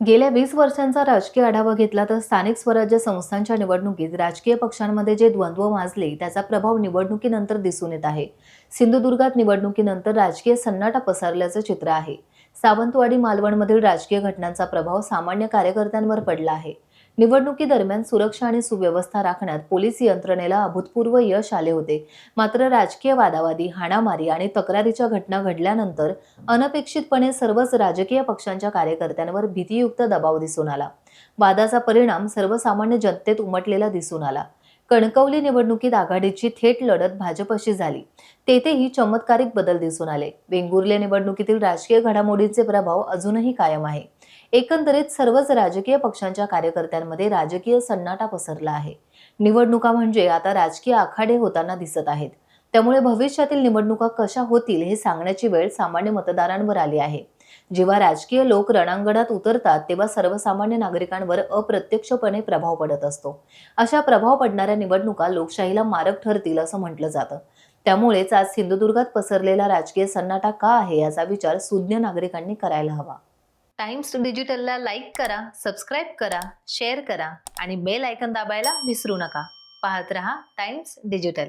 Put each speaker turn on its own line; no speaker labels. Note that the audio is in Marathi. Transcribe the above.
गेल्या 20 वर्षांचा राजकीय आढावा घेतला तर स्थानिक स्वराज्य संस्थांच्या निवडणुकीत राजकीय पक्षांमध्ये जे द्वंद्व माजले त्याचा प्रभाव निवडणुकीनंतर दिसून येत आहे. सिंधुदुर्गात निवडणुकीनंतर राजकीय सन्नाटा पसरल्याचं चित्र आहे. सावंतवाडी मालवणमधील राजकीय घटनांचा प्रभाव सामान्य कार्यकर्त्यांवर पडला आहे. निवडणुकीदरम्यान सुरक्षा आणि सुव्यवस्था राखण्यात पोलीस यंत्रणेला अभूतपूर्व यश आले होते. मात्र राजकीय वादावादी, हाणामारी आणि तक्रारीच्या घटना घडल्यानंतर अनपेक्षितपणे सर्वच राजकीय पक्षांच्या कार्यकर्त्यांवर भीतियुक्त दबाव दिसून आला. वादाचा परिणाम सर्वसामान्य जनतेत उमटलेला दिसून आला. कणकवली निवडणुकीत आघाडीची थेट लढत भाजपशी झाली. तेथेही चमत्कारिक बदल दिसून आले. वेंगुर्ले निवडणुकीतील राजकीय घडामोडींचे प्रभाव अजूनही कायम आहे. एकंदरीत सर्वच राजकीय पक्षांच्या कार्यकर्त्यांमध्ये राजकीय सन्नाटा पसरला आहे. निवडणुका म्हणजे आता राजकीय आखाडे होताना दिसत आहेत. त्यामुळे भविष्यातील निवडणुका कशा होतील हे सांगण्याची वेळ सामान्य मतदारांवर आली आहे. जेव्हा राजकीय लोक रणांगणात उतरतात तेव्हा सर्वसामान्य नागरिकांवर अप्रत्यक्षपणे प्रभाव पडत असतो. अशा प्रभाव पडणाऱ्या निवडणुका लोकशाहीला मारक ठरतील असं म्हटलं जातं. त्यामुळेच आज सिंधुदुर्गात पसरलेला राजकीय सन्नाटा का आहे याचा विचार सुज्ञ नागरिकांनी करायला हवा. टाइम्स डिजिटलला लाईक करा, सबस्क्राईब करा, शेअर करा आणि बेल आयकॉन दाबायला विसरू नका. पाहत रहा टाइम्स डिजिटल.